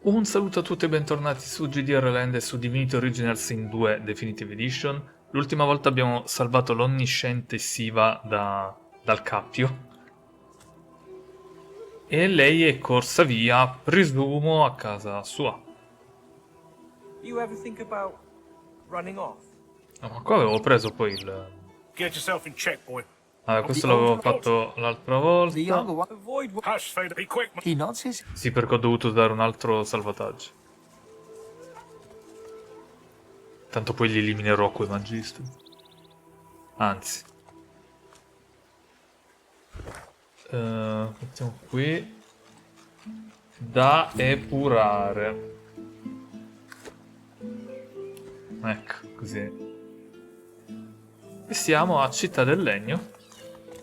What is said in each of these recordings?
Un saluto a tutti e bentornati su GDR Land e su Divinity Originals in 2 Definitive Edition. L'ultima volta abbiamo salvato l'onnisciente Siva dal cappio. E lei è corsa via, presumo, a casa sua. You ever think about running off? No, ma qua avevo preso poi il... Get yourself in check, boy. questo l'avevo fatto l'altra volta. The younger one, Avoid what? Hush, Vader, be quick, man. he nods his Sì, perché ho dovuto usare un altro salvataggio. Tanto poi li eliminerò coi magistri. Anzi. Mettiamo qui. Da epurare. Ecco, così. E siamo a Città del Legno.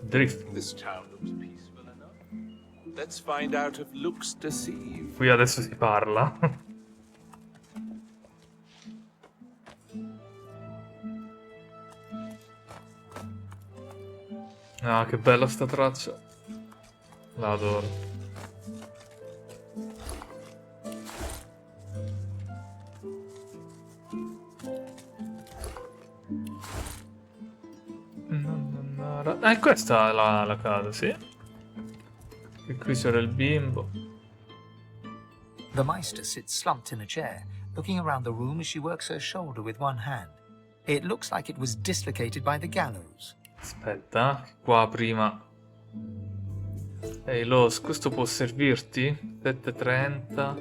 Drift. This town looks peaceful enough. Let's find out if looks deceive. Qui adesso si parla. Ah, che bella sta traccia. La adoro. Questa è la casa, sì. E qui c'era il bimbo. The Meister sits slumped in a chair, looking around the room as she works her shoulder with one hand. It looks like it was dislocated by the gallows. Aspetta, qua prima. Ehi, Los, questo può servirti? 730.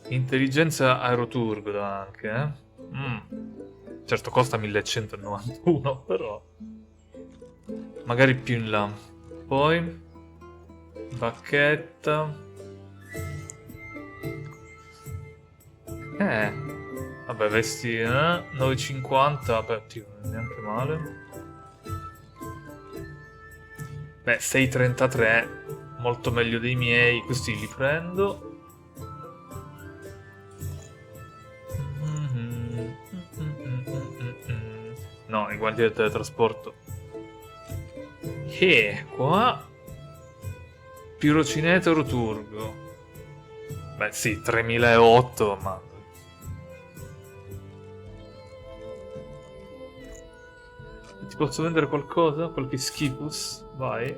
Intelligenza aeroturgo anche, eh? Certo, costa 1191, però. Magari più in là. Poi. Bacchetta. Vabbè, vesti, 9,50. Beh, non è neanche male. Beh, 6,33. Molto meglio dei miei. Questi li prendo. No, i guanti del teletrasporto. Qua. Pirocineto Roturgo. Beh, sì, 3008, ma... Ti posso vendere qualcosa? Qualche schipus? Vai.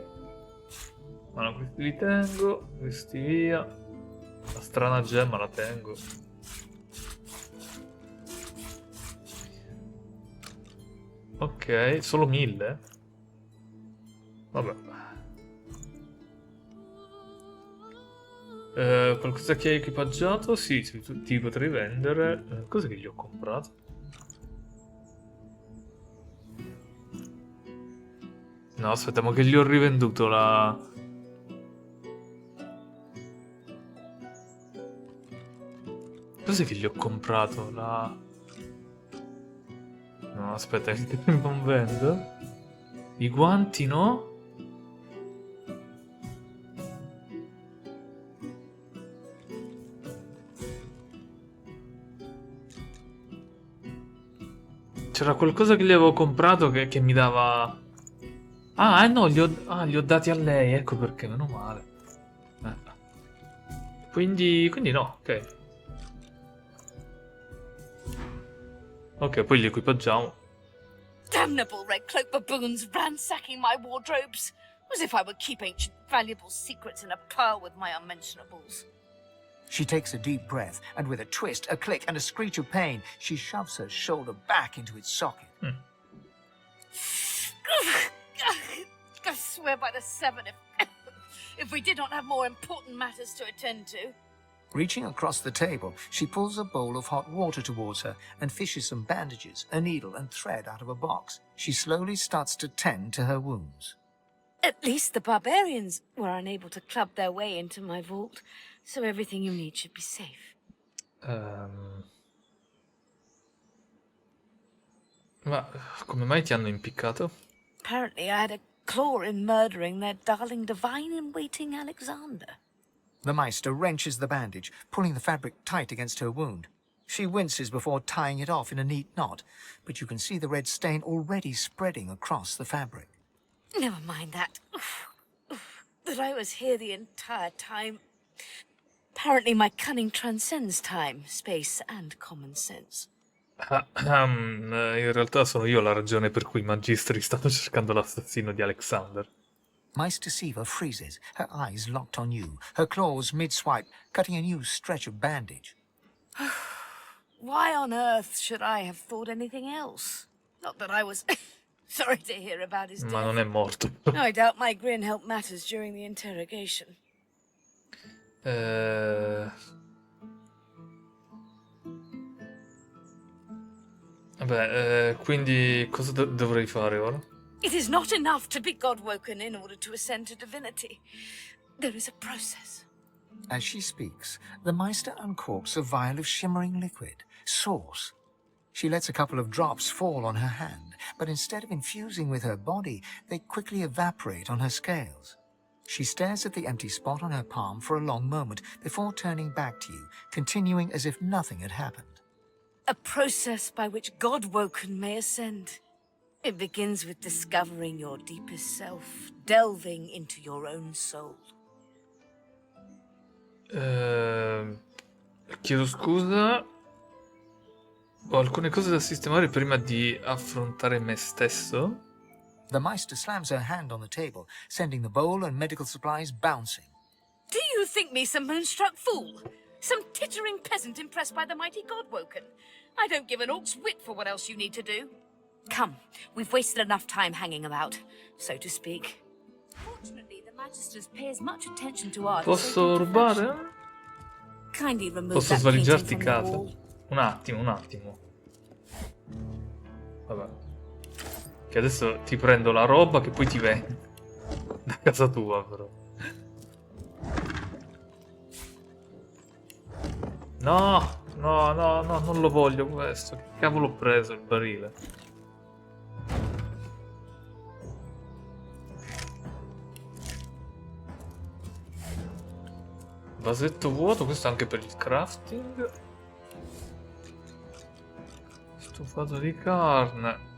Ma no, questi li tengo. Questi via. La strana gemma la tengo. Ok, solo 1000? Vabbè. Qualcosa che hai equipaggiato? Sì, ti potrei vendere. Cos'è che gli ho comprato? No, aspettiamo che gli ho rivenduto la... Cos'è che gli ho comprato? La... No, aspetta, che non vendo? I guanti no? C'era qualcosa che gli avevo comprato che mi dava... Ah, no, li ho dati a lei, ecco perché, meno male. Quindi no, ok. Ok, poi li equipaggiamo. Damnable red cloak baboons ransacking my wardrobes, as if I would keep ancient valuable secrets in a pile with my unmentionables. She takes a deep breath, and with a twist, a click, and a screech of pain, she shoves her shoulder back into its socket. I swear by the seven, if we did not have more important matters to attend to. Reaching across the table, she pulls a bowl of hot water towards her and fishes some bandages, a needle, and thread out of a box. She slowly starts to tend to her wounds. At least the barbarians were unable to club their way into my vault, so everything you need should be safe. Ma come mai ti hanno impiccato? Apparently I had a claw in murdering their darling divine-in-waiting Alexander. The Meister wrenches the bandage, pulling the fabric tight against her wound. She winces before tying it off in a neat knot, but you can see the red stain already spreading across the fabric. Never mind that. That I was here the entire time. Apparently my cunning transcends time, space, and common sense. In realtà sono io la ragione per cui i magistri stanno cercando l'assassino di Alexander. Mice Deceiver freezes, her eyes locked on you, her claws mid-swipe, cutting a new stretch of bandage. Why on earth should I have thought anything else? Not that I was sorry to hear about his Ma non death. è morto. I doubt my grin helped matters during the interrogation. Vabbè, quindi cosa dovrei fare ora? It is not enough to be God-woken in order to ascend to divinity. There is a process. As she speaks, the Meister uncorks a vial of shimmering liquid, sauce. She lets a couple of drops fall on her hand, but instead of infusing with her body, they quickly evaporate on her scales. She stares at the empty spot on her palm for a long moment before turning back to you, continuing as if nothing had happened. A process by which God-woken may ascend. It begins with discovering your deepest self, delving into your own soul. Chiedo scusa. Ho alcune cose da sistemare prima di affrontare me stesso. The Meister slams her hand on the table, sending the bowl and medical supplies bouncing. Do you think me some moonstruck fool? Some tittering peasant impressed by the mighty God-woken? I don't give an orc's whit for what else you need to do. Come, we've wasted enough time hanging about, so to speak. Fortunately, the Magisters pay as much attention to art as Posso they do to fashion. rubare? Kindly remove Posso that painting svaligiarti from the casa? wall. Un attimo. Vabbè. Che adesso ti prendo la roba che poi ti vendo. Da casa tua, però. No, non lo voglio questo. Che cavolo ho preso il barile? Vasetto vuoto, questo anche per il crafting. Stufato di carne.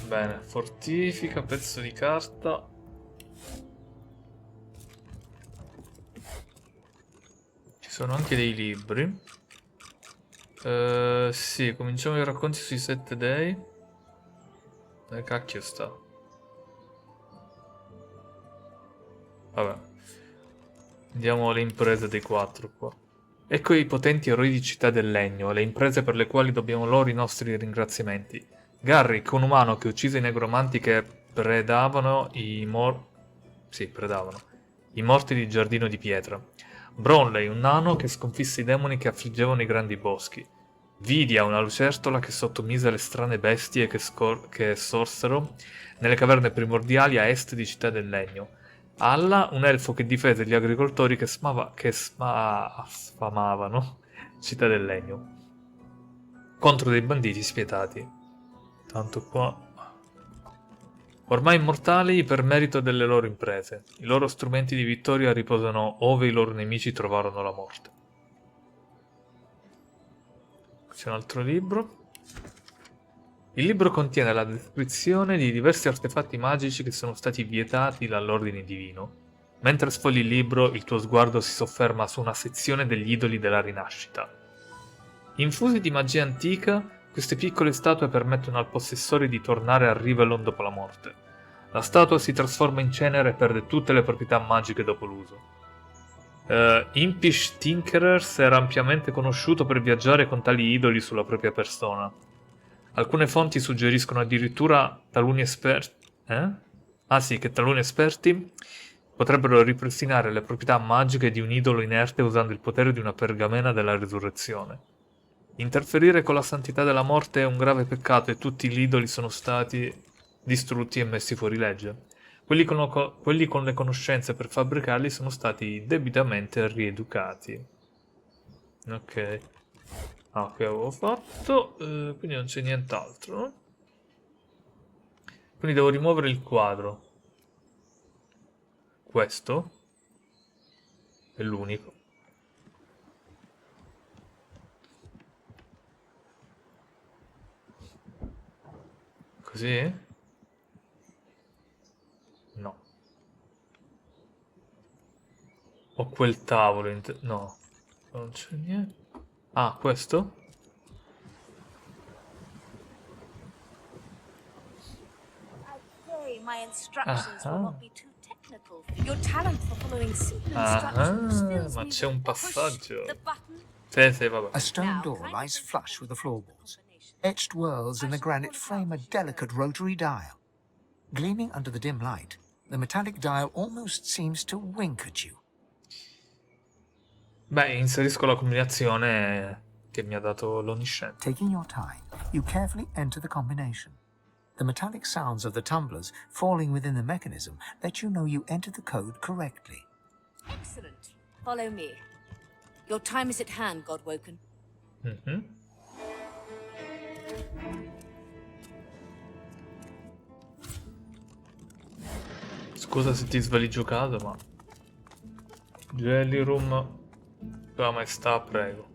Bene, fortifica, pezzo di carta. Ci sono anche dei libri. Sì, cominciamo i racconti sui 7 dei. Dove cacchio sta? Vabbè. Andiamo alle imprese dei 4 qua. Ecco i potenti eroi di Città del Legno, le imprese per le quali dobbiamo loro i nostri ringraziamenti. Garrick, un umano che uccise i negromanti che predavano i morti di Giardino di Pietra. Brownlee, un nano che sconfisse i demoni che affliggevano i grandi boschi. Vidia, una lucertola che sottomise le strane bestie che sorsero nelle caverne primordiali a est di Città del Legno. Alla, un elfo che difese gli agricoltori che sfamavano Città del Legno contro dei banditi spietati. Tanto qua. Ormai immortali per merito delle loro imprese. I loro strumenti di vittoria riposano ove i loro nemici trovarono la morte. C'è un altro libro. Il libro contiene la descrizione di diversi artefatti magici che sono stati vietati dall'ordine divino. Mentre sfogli il libro, il tuo sguardo si sofferma su una sezione degli idoli della rinascita. Infusi di magia antica, queste piccole statue permettono al possessore di tornare a Rivellon dopo la morte. La statua si trasforma in cenere e perde tutte le proprietà magiche dopo l'uso. Impish Tinkerers era ampiamente conosciuto per viaggiare con tali idoli sulla propria persona. Alcune fonti suggeriscono addirittura che taluni esperti potrebbero ripristinare le proprietà magiche di un idolo inerte usando il potere di una pergamena della risurrezione. Interferire con la santità della morte è un grave peccato e tutti gli idoli sono stati distrutti e messi fuori legge. Quelli con le conoscenze per fabbricarli sono stati debitamente rieducati. Ok. Ok, avevo fatto, quindi non c'è nient'altro, no? Quindi devo rimuovere il quadro. Questo è l'unico. Così? No. Ho quel tavolo no, non c'è niente. Ah, questo? My instructions will Ah, not be too technical. Your talent for following simple instructions fills ma me c'è un with- Push passaggio. the button. Sì, vabbè. A stone door lies flush with the floorboards. Etched whorls in the granite frame a delicate rotary dial. Gleaming under the dim light, the metallic dial almost seems to wink at you. Beh, inserisco la combinazione che mi ha dato l'onnisciente. Taking your time, you carefully enter the combination. The metallic sounds of the tumblers falling within the mechanism let you know you entered the code correctly. Excellent. Follow me. Your time is at hand, Godwoken. Mhm. Scusa se ti svali giocato, ma Jelly Room, Sua Maestà, prego.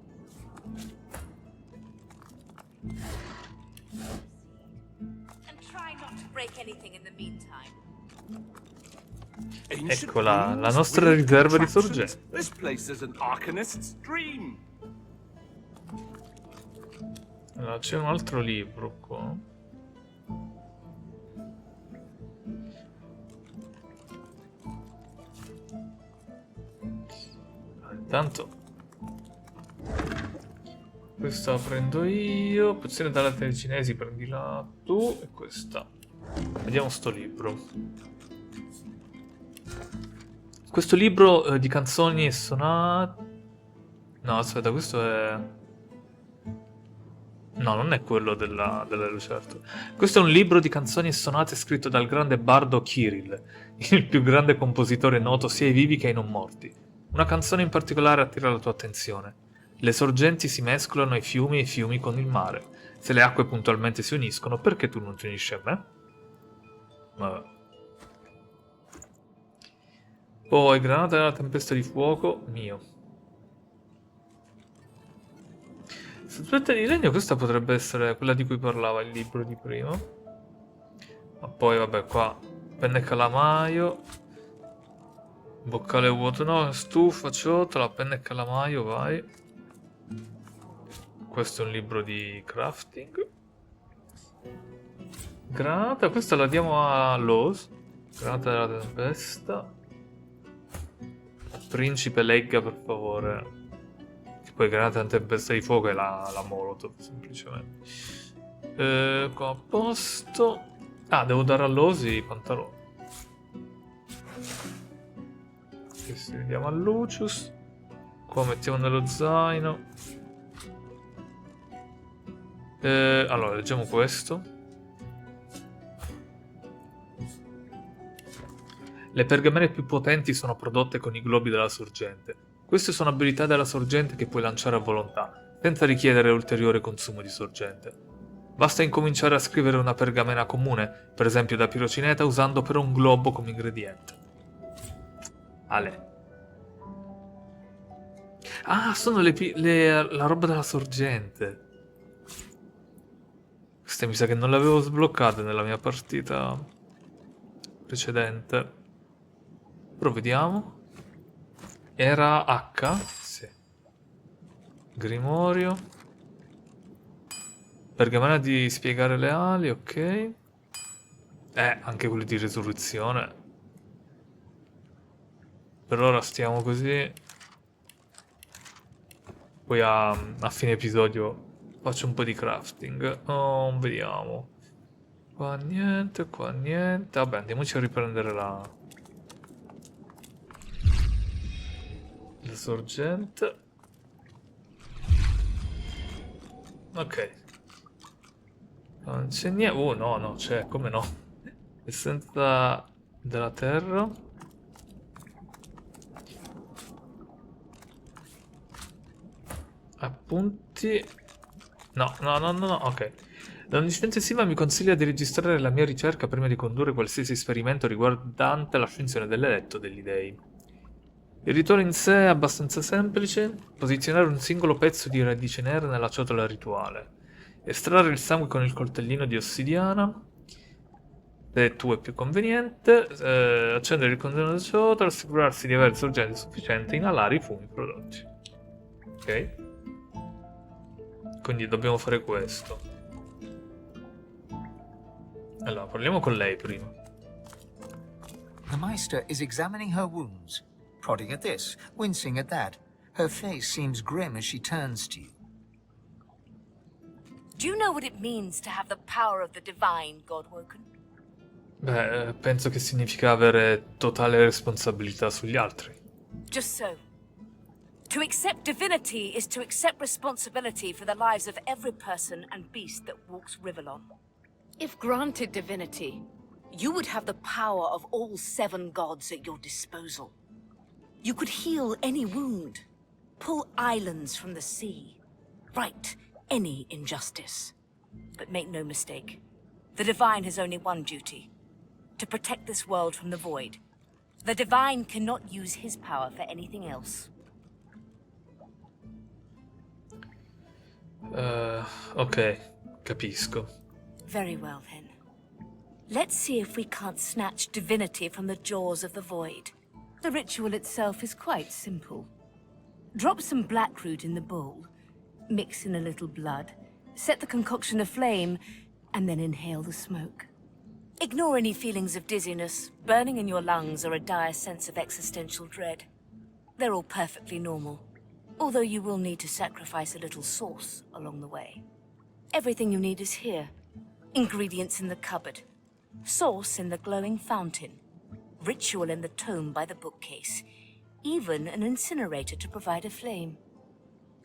And try not to break anything in the meantime. Ancient Eccola, la ruins, nostra weird riserva di contraptions. sorgente. This place is an arcanist's dream. Allora, c'è un altro libro qua. Intanto questa la prendo io. Pozione da latte cinesi, prendila tu. E questa. Vediamo sto libro. Questo libro di canzoni e sonate. No, aspetta, questo è. No, non è quello della Lucerto. Questo è un libro di canzoni e sonate scritto dal grande bardo Kirill, il più grande compositore noto sia ai vivi che ai non morti. Una canzone in particolare attira la tua attenzione. Le sorgenti si mescolano ai fiumi e i fiumi con il mare. Se le acque puntualmente si uniscono, perché tu non ti unisci a me? Vabbè. Poi, granata nella tempesta di fuoco, mio. Statua di legno, questa potrebbe essere quella di cui parlava il libro di prima. Ma poi, vabbè, qua, penne e calamaio. Boccale vuoto, no, stufa, ciotola, penna e calamaio, vai. Questo è un libro di crafting. Granata, questa la diamo a Lowe's. Granata della tempesta. Principe, legga per favore. Che poi granata della tempesta di fuoco è la Molotov, semplicemente. Qua a posto. Ah, devo dare a Lowe's i pantaloni. Questi li diamo a Lucius. Qua mettiamo nello zaino. Allora, leggiamo questo. Le pergamene più potenti sono prodotte con i globi della sorgente. Queste sono abilità della sorgente che puoi lanciare a volontà, senza richiedere ulteriore consumo di sorgente. Basta incominciare a scrivere una pergamena comune, per esempio da pirocineta, usando però un globo come ingrediente. Ale. Ah, sono la roba della sorgente. Queste mi sa che non le avevo sbloccate nella mia partita precedente. Però vediamo. Era H? Sì. Grimorio. Pergamena di spiegare le ali, ok. Anche quelli di resurrezione. Per ora stiamo così. Poi a fine episodio faccio un po' di crafting. Oh, vediamo. Qua niente, qua niente. Vabbè, andiamoci a riprendere la sorgente. Ok. Non c'è niente. Oh, no, c'è, come no? Essenza della terra. Appunti. No, ok. L'onniscienza Siva mi consiglia di registrare la mia ricerca prima di condurre qualsiasi esperimento riguardante l'ascensione dell'eletto degli dei. Il rituale in sé è abbastanza semplice: posizionare un singolo pezzo di radice nera nella ciotola rituale, estrarre il sangue con il coltellino di ossidiana, se tu è più conveniente, accendere il contenitore da ciotola, assicurarsi di avere sorgenti sufficienti, inalare i fumi prodotti. Ok? Quindi dobbiamo fare questo. Allora, parliamo con lei prima. The Meister is examining her wounds, prodding at this, wincing at that. Her face seems grim as she turns to you. Do you know what it means to have the power of the divine, Godwoken? Beh, penso che significa avere totale responsabilità sugli altri. Just so. To accept divinity is to accept responsibility for the lives of every person and beast that walks Rivellon. If granted divinity, you would have the power of all 7 gods at your disposal. You could heal any wound, pull islands from the sea, right any injustice. But make no mistake, the Divine has only one duty: to protect this world from the Void. The Divine cannot use his power for anything else. Ok, capisco. Very well, then. Let's see if we can't snatch divinity from the jaws of the Void. The ritual itself is quite simple. Drop some blackroot in the bowl, mix in a little blood, set the concoction aflame, and then inhale the smoke. Ignore any feelings of dizziness, burning in your lungs, or a dire sense of existential dread. They're all perfectly normal, although you will need to sacrifice a little sauce along the way. Everything you need is here. Ingredients in the cupboard, sauce in the glowing fountain, ritual in the tome by the bookcase, even an incinerator to provide a flame.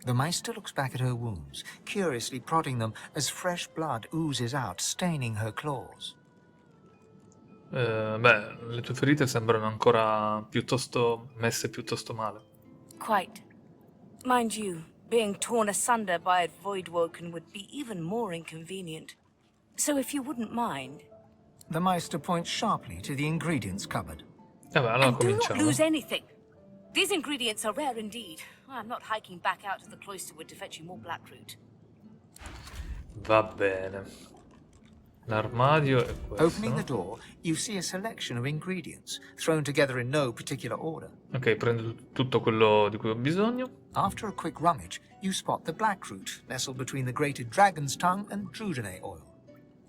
The Meister looks back at her wounds, curiously prodding them as fresh blood oozes out, staining her claws. Beh, le tue ferite sembrano ancora messe piuttosto male. Quite. Mind you, being torn asunder by a Voidwoken would be even more inconvenient. So if you wouldn't mind... The Meister points sharply to the ingredients cupboard. Beh, allora And do not cominciamo. lose anything. These ingredients are rare indeed. I'm not hiking back out to the Cloisterwood to fetch you more blackroot. Va bene. L'armadio è questo. Opening the door, you see a selection of ingredients, thrown together in no particular order. Ok, prendo tutto quello di cui ho bisogno. After a quick rummage, you spot the blackroot, nestled between the grated dragon's tongue and Druidane oil.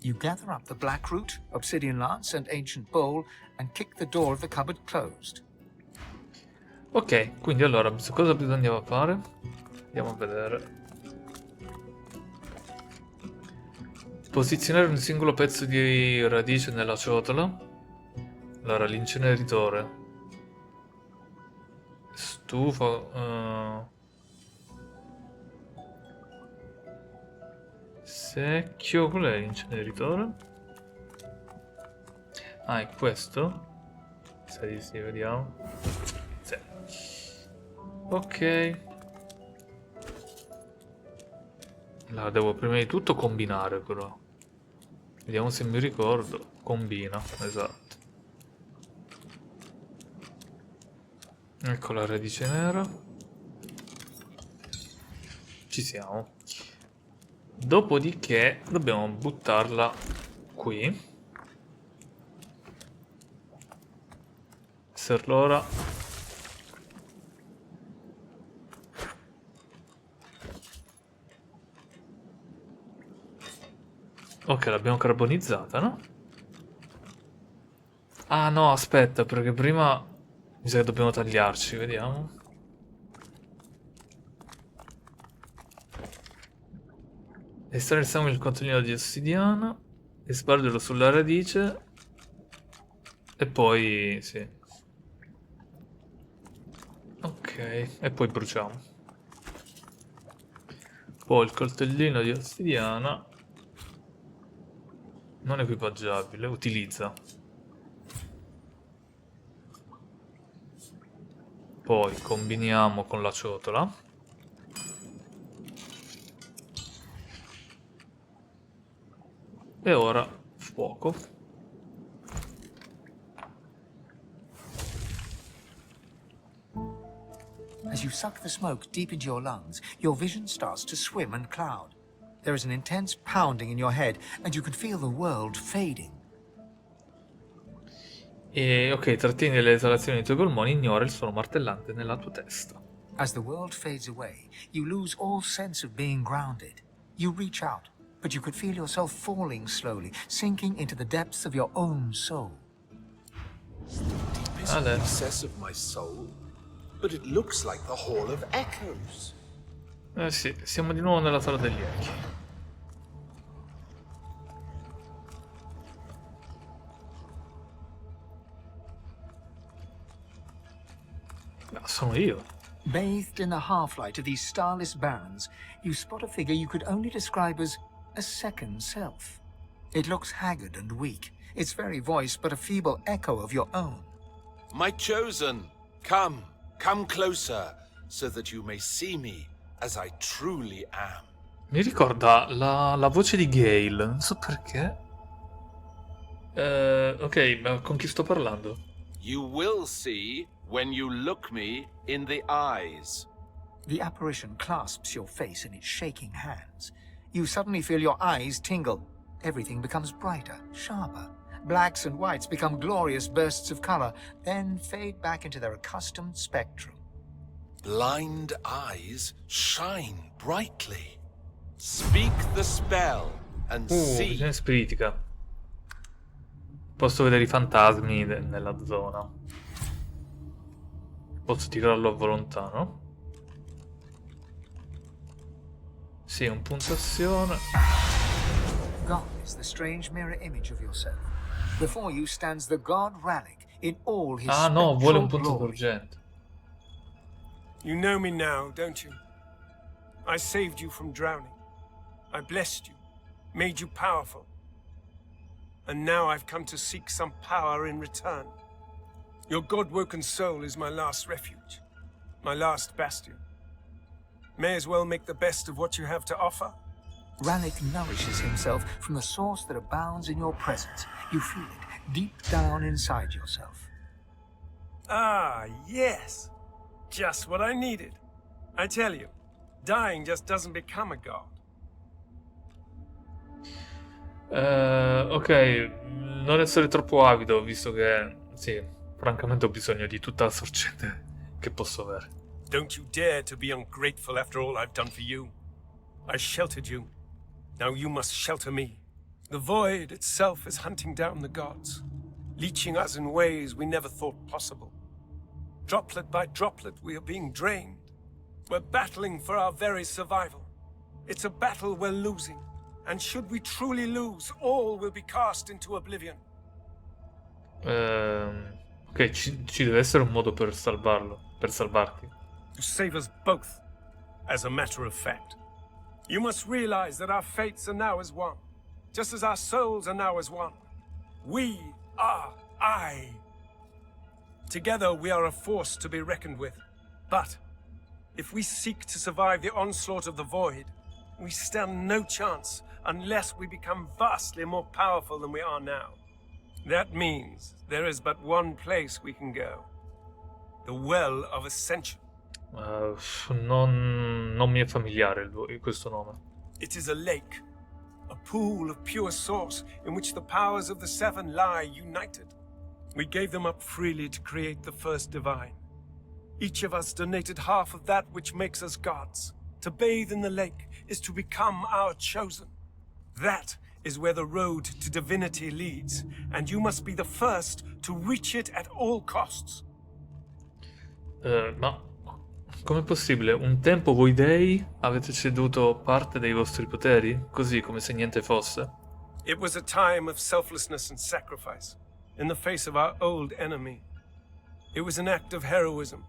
You gather up the blackroot, obsidian lance, and ancient bowl, and kick the door of the cupboard closed. Ok, quindi allora, cosa bisognava fare? Andiamo a vedere. Posizionare un singolo pezzo di radice nella ciotola. Allora, l'inceneritore. Stufa. Secchio. Qual è l'inceneritore? Ah, è questo? Sì, vediamo. Sì. Ok. Allora, devo prima di tutto combinare però. Vediamo se mi ricordo. Combina, esatto. Ecco la radice nera. Ci siamo. Dopodiché dobbiamo buttarla qui. Per l'ora. Ok, l'abbiamo carbonizzata, no? Ah no, aspetta, perché prima mi sa che dobbiamo tagliarci, vediamo. Estrarre il sangue del contenitore di ossidiana e spargerlo sulla radice. E poi, sì. Ok, e poi bruciamo. Poi il coltellino di ossidiana. Non equipaggiabile, utilizza. Poi combiniamo con la ciotola. E ora fuoco. As you suck the smoke deep into your lungs, your vision starts to swim and cloud. There is an intense pounding in your head, and you can feel the world fading. E ok, trattieni le esalazioni dei tuoi polmoni, ignora il suono martellante nella tua testa. As the world fades away, you lose all sense of being grounded. You reach out, but you could feel yourself falling slowly, sinking into the depths of your own soul. Deepest Ale. recess of my soul? But it looks like the Hall of Echoes. Eh sì, siamo di nuovo nella sala degli echi. Ma sono io. Bathed in the half-light of these starless barrens, you spot a figure you could only describe as a second self. It looks haggard and weak, its very voice but a feeble echo of your own. My chosen, come closer, so that you may see me as I truly am. Mi ricorda la voce di Gale, non so perché. Ok, ma con chi sto parlando? You will see when you look me in the eyes. The apparition clasps your face in its shaking hands. You suddenly feel your eyes tingle. Everything becomes brighter, sharper. Blacks and whites become glorious bursts of color, then fade back into their accustomed spectrum. Blind eyes shine brightly. Speak the spell and see. Visione spiritica. Posso vedere i fantasmi nella zona. Posso tirarlo a volontà, no? Sì, un punto azione. Gone is the strange mirror image of yourself. Before you stands the god Ralik in all his Ah no, vuole un spectral punto glory. d'urgente. You know me now, don't you? I saved you from drowning. I blessed you, made you powerful. And now I've come to seek some power in return. Your god-woken soul is my last refuge, my last bastion. May as well make the best of what you have to offer. Ralik nourishes himself from the source that abounds in your presence. You feel it deep down inside yourself. Ah, yes. Just what I needed. I tell you, dying just doesn't become a god. Ok, non essere troppo avido, visto che, sì, francamente ho bisogno di tutta la sorgente che posso avere. Don't you dare to be ungrateful after all I've done for you. I sheltered you. Now you must shelter me. The void itself is hunting down the gods, leeching us in ways we never thought possible. Droplet by droplet, we are being drained. We're battling for our very survival. It's a battle we're losing, and should we truly lose, all will be cast into oblivion. Ok, ci deve essere un modo per salvarlo, per salvarti. To save us both, as a matter of fact. You must realize that our fates are now as one, just as our souls are now as one. We are I. Together we are a force to be reckoned with. But if we seek to survive the onslaught of the void, we stand no chance unless we become vastly more powerful than we are now. That means there is but one place we can go. The Well of Ascension. Non mi è familiare questo nome. It is a lake, a pool of pure source in which the powers of the seven lie united. We gave them up freely to create the first divine. Each of us donated half of that which makes us gods. To bathe in the lake is to become our chosen. That is where the road to divinity leads, and you must be the first to reach it at all costs. Ma com'è possibile? Un tempo voi dei avete ceduto parte dei vostri poteri? Così come se niente fosse? It was a time of selflessness and sacrifice in the face of our old enemy. It was an act of heroism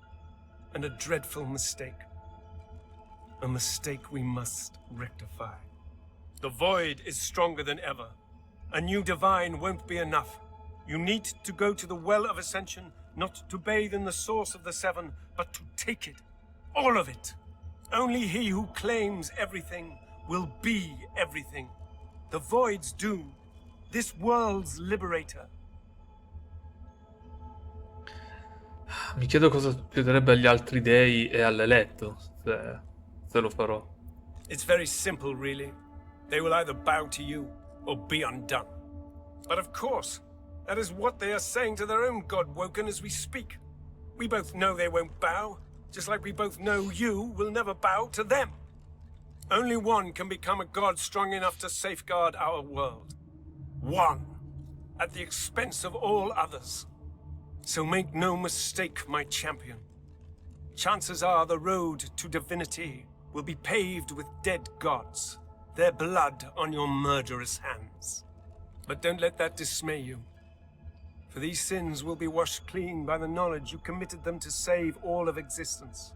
and a dreadful mistake. A mistake we must rectify. The void is stronger than ever. A new divine won't be enough. You need to go to the Well of Ascension, not to bathe in the source of the seven, but to take it. All of it. Only he who claims everything will be everything. The void's doom. This world's liberator. Mi chiedo cosa succederebbe agli altri dei e all'eletto, se lo farò. It's very simple, really. They will either bow to you or be undone. But of course, That is what they are saying to their own God Woken as we speak. We both know they won't bow, just like we both know you will never bow to them. Only one can become a god strong enough to safeguard our world. One, at the expense of all others. So make no mistake, my champion. Chances are the road to divinity will be paved with dead gods, their blood on your murderous hands. But don't let that dismay you. For these sins will be washed clean by the knowledge you committed them to save all of existence.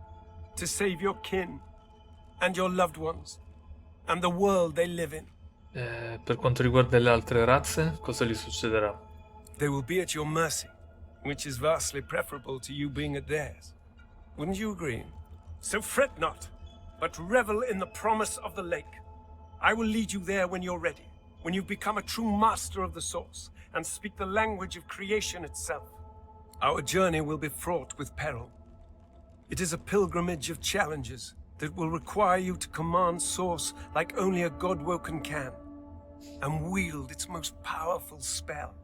To save your kin, and your loved ones, and the world they live in. Per quanto riguarda le altre razze, cosa gli succederà? They will be at your mercy, which is vastly preferable to you being at theirs. Wouldn't you agree? So fret not, but revel in the promise of the lake. I will lead you there when you're ready, when you've become a true master of the Source, and speak the language of creation itself. Our journey will be fraught with peril. It is a pilgrimage of challenges that will require you to command Source like only a God Woken can, and wield its most powerful spell.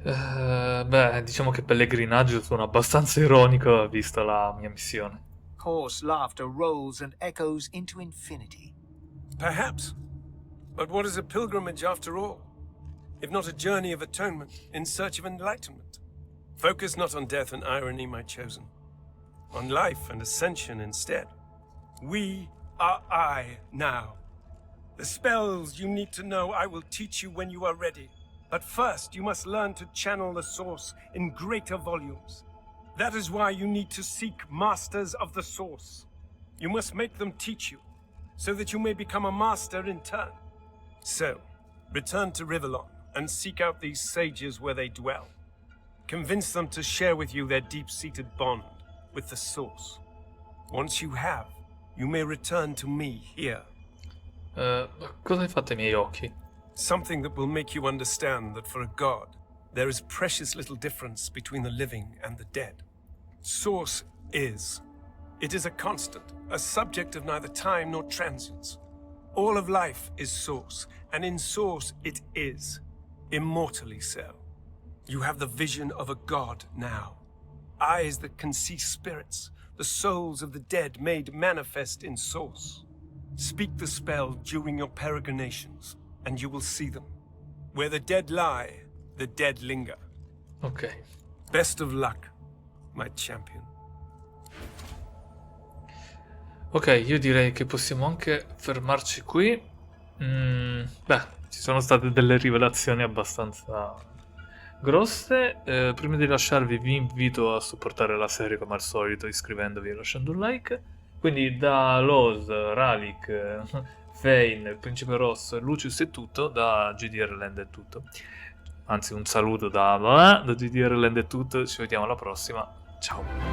Beh, diciamo che pellegrinaggio suona abbastanza ironico vista la mia missione. Coarse laughter rolls and echoes into infinity. Perhaps. But what is a pilgrimage after all? If not a journey of atonement in search of enlightenment? Focus not on death and irony, my chosen. On life and ascension instead. We are I now. The spells you need to know I will teach you when you are ready. But first you must learn to channel the Source in greater volumes. That is why you need to seek Masters of the Source. You must make them teach you, so that you may become a master in turn. So, return to Rivellon and seek out these sages where they dwell. Convince them to share with you their deep-seated bond with the Source. Once you have, you may return to me here. Cosa hai fatto ai miei occhi? Something that will make you understand that for a god, there is precious little difference between the living and the dead. Source is. It is a constant, a subject of neither time nor transience. All of life is Source, and in Source it is, immortally so. You have the vision of a god now. Eyes that can see spirits, the souls of the dead made manifest in Source. Speak the spell during your peregrinations, and you will see them. Where the dead lie, the dead linger. Ok. Best of luck, my champion. Ok, io direi che possiamo anche fermarci qui. Beh, ci sono state delle rivelazioni abbastanza grosse. Prima di lasciarvi vi invito a supportare la serie come al solito iscrivendovi e lasciando un like. Quindi da Loz, Ralik, Fane, il Principe Rosso e Lucius è tutto, da GDR Land è tutto. Anzi un saluto da GDR Land è tutto, ci vediamo alla prossima, ciao!